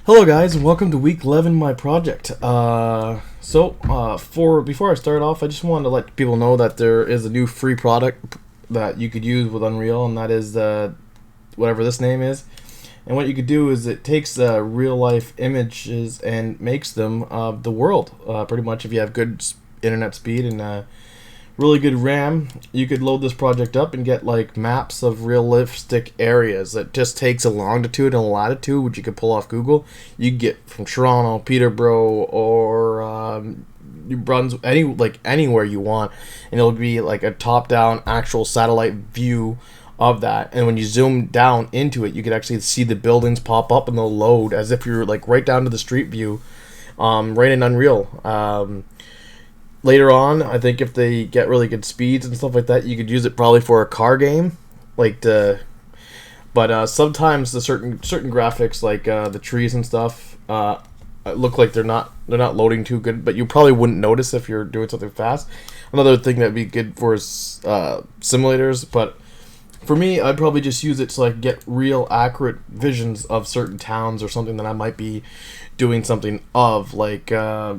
Hello guys and welcome to week 11 my project. Before I start off, I just wanted to let people know that there is a new free product that you could use with Unreal, and that is whatever this name is. And what you could do is it takes real life images and makes them the world. Pretty much, if you have good internet speed and really good RAM, you could load this project up and get like maps of realistic areas. It just takes a longitude and a latitude, which you could pull off Google. You could get from Toronto, Peterborough, or New Brunswick, anywhere you want, and it'll be like a top-down actual satellite view of that. And when you zoom down into it, you could actually see the buildings pop up and they'll load as if you're like right down to the street view, right in Unreal. Later on, I think if they get really good speeds and stuff like that, you could use it probably for a car game, But sometimes the certain graphics, like the trees and stuff, look like they're not loading too good. But you probably wouldn't notice if you're doing something fast. Another thing that'd be good for is simulators, but for me, I'd probably just use it to like get real accurate visions of certain towns or something that I might be doing something of. Like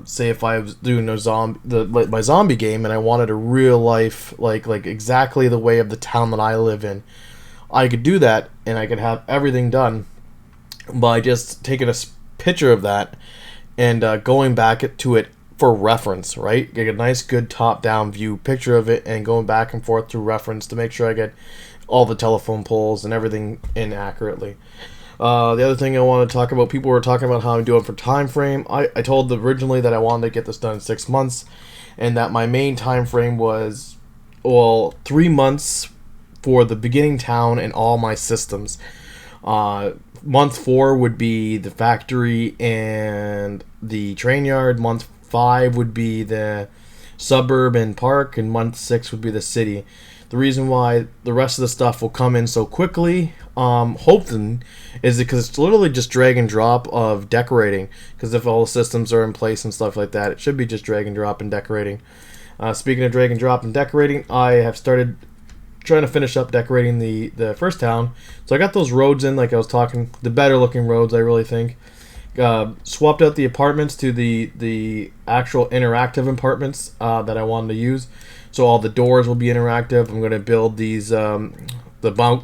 say if I was doing my zombie game and I wanted a real life like exactly the way of the town that I live in, I could do that and I could have everything done by just taking a picture of that and going back to it for reference, right? Get a nice good top-down view picture of it and going back and forth through reference to make sure I get all the telephone poles and everything in accurately. The other thing I want to talk about, people were talking about how I'm doing for time frame. I told them originally that I wanted to get this done in 6 months, and that my main time frame was 3 months for the beginning town and all my systems. Month 4 would be the factory and the train yard. Month 5 would be the suburb and park, and month 6 would be the city. The reason why the rest of the stuff will come in so quickly, hoping, is because it's literally just drag and drop of decorating. Because if all the systems are in place and stuff like that, it should be just drag and drop and decorating. Speaking of drag and drop and decorating, I have started trying to finish up decorating the first town. So I got those roads in, like I was talking, the better looking roads, I really think. Swapped out the apartments to the actual interactive apartments that I wanted to use. So all the doors will be interactive. I'm going to build these the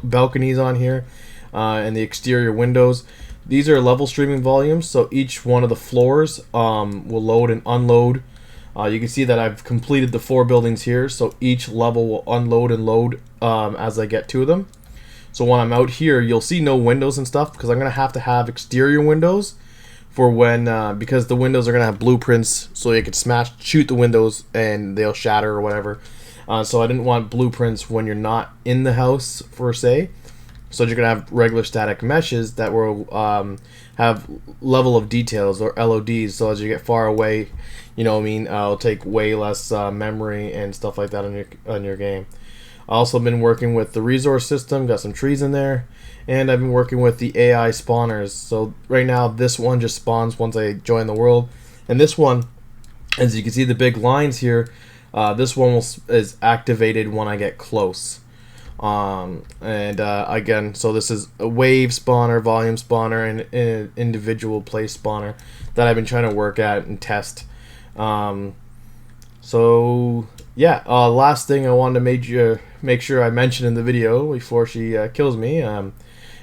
balconies on here and the exterior windows. These are level streaming volumes, so each one of the floors will load and unload. You can see that I've completed the 4 buildings here, so each level will unload and load as I get to them. So when I'm out here, you'll see no windows and stuff because I'm going to have exterior windows for when, because the windows are going to have blueprints, so you could shoot the windows and they'll shatter or whatever. So I didn't want blueprints when you're not in the house, per se. So you're going to have regular static meshes that will have level of details, or LODs, so as you get far away, you know what I mean, it'll take way less memory and stuff like that on your game. I also been working with the resource system, got some trees in there, and I've been working with the AI spawners. So right now this one just spawns once I join the world, and this one, as you can see the big lines here, this one is activated when I get close. Again, so this is a wave spawner, volume spawner, and an individual place spawner that I've been trying to work at and test. Last thing I wanted to make sure I mention in the video before she kills me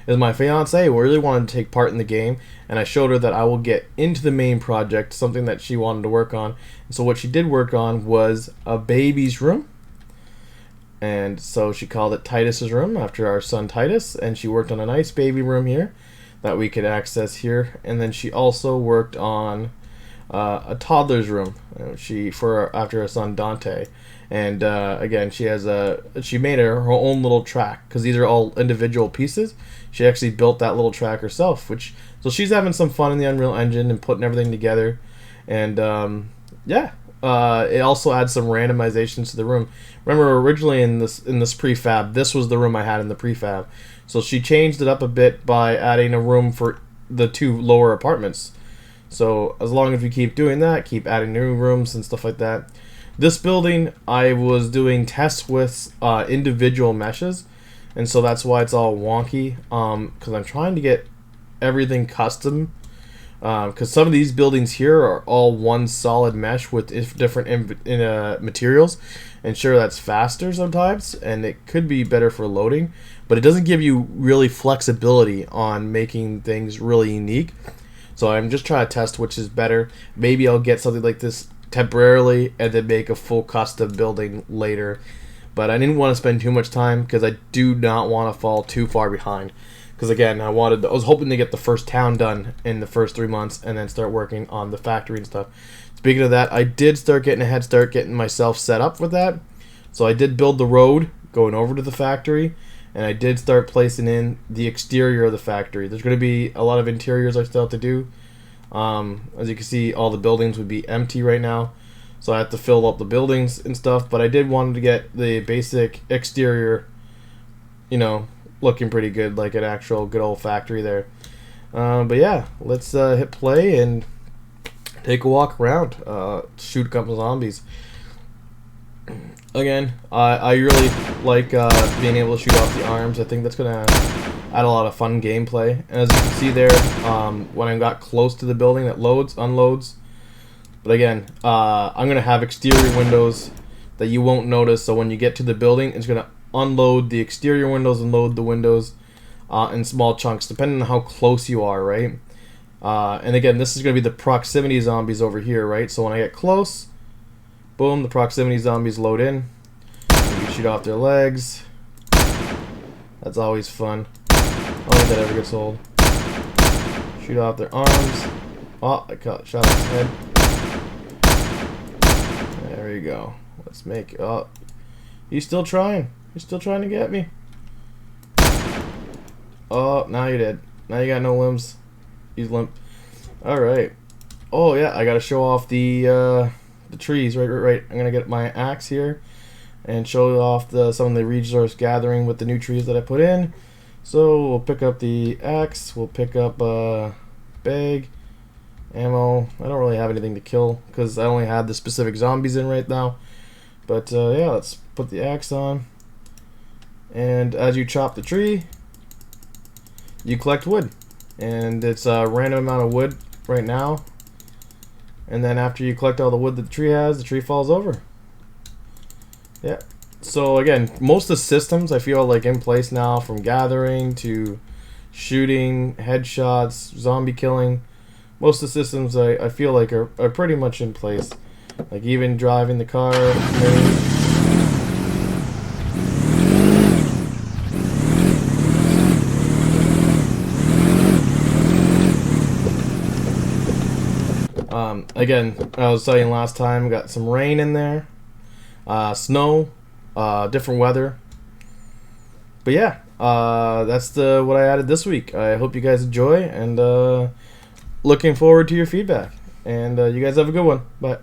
is my fiance really wanted to take part in the game, and I showed her that I will get into the main project, something that she wanted to work on. And so what she did work on was a baby's room, and so she called it Titus's room after our son Titus, and she worked on a nice baby room here that we could access here. And then she also worked on a toddler's room after her son Dante. And again, she made her own little track, because these are all individual pieces. She actually built that little track herself, so she's having some fun in the Unreal Engine and putting everything together. And it also adds some randomizations to the room. Remember, originally in this prefab, this was the room I had in the prefab. So she changed it up a bit by adding a room for the 2 lower apartments. So as long as we keep doing that, keep adding new rooms and stuff like that. This building, I was doing tests with individual meshes, and so that's why it's all wonky, because I'm trying to get everything custom because some of these buildings here are all one solid mesh with different materials, and sure, that's faster sometimes, and it could be better for loading, but it doesn't give you really flexibility on making things really unique. So I'm just trying to test which is better. Maybe I'll get something like this temporarily and then make a full custom building later. But I didn't want to spend too much time because I do not want to fall too far behind. Because again, I was hoping to get the first town done in the first 3 months and then start working on the factory and stuff. Speaking of that, I did start getting a head start, getting myself set up with that. So I did build the road going over to the factory, and I did start placing in the exterior of the factory. There's going to be a lot of interiors I still have to do. As you can see, all the buildings would be empty right now, so I have to fill up the buildings and stuff. But I did want to get the basic exterior, looking pretty good, like an actual good old factory there. But yeah, let's hit play and take a walk around, shoot a couple zombies. Again, I really like being able to shoot off the arms. I think that's going to add a lot of fun gameplay. And as you can see there, when I got close to the building, that unloads. But again, I'm going to have exterior windows that you won't notice. So when you get to the building, it's going to unload the exterior windows and load the windows in small chunks, depending on how close you are, right? And again, this is going to be the proximity zombies over here, right? So when I get close, boom, the proximity zombies load in. You can shoot off their legs. That's always fun. I don't think that ever gets old. Shoot off their arms. Oh, I shot off his head. There you go. Let's make... Oh, he's still trying. He's still trying to get me. Oh, now you're dead. Now you got no limbs. He's limp. Alright. Oh, yeah, I gotta show off the trees. Right. I'm gonna get my axe here and show off some of the resource gathering with the new trees that I put in. So we'll pick up the axe. We'll pick up bag, ammo. I don't really have anything to kill because I only have the specific zombies in right now. But yeah, let's put the axe on. And as you chop the tree, you collect wood. And it's a random amount of wood right now. And then after you collect all the wood that the tree has, the tree falls over. Yeah. So again, most of the systems I feel like in place now, from gathering to shooting, headshots, zombie killing. Most of the systems I feel like are pretty much in place. Like even driving the car. Again, I was saying last time, got some rain in there, snow, different weather. But yeah, that's what I added this week. I hope you guys enjoy, and looking forward to your feedback. And you guys have a good one. Bye.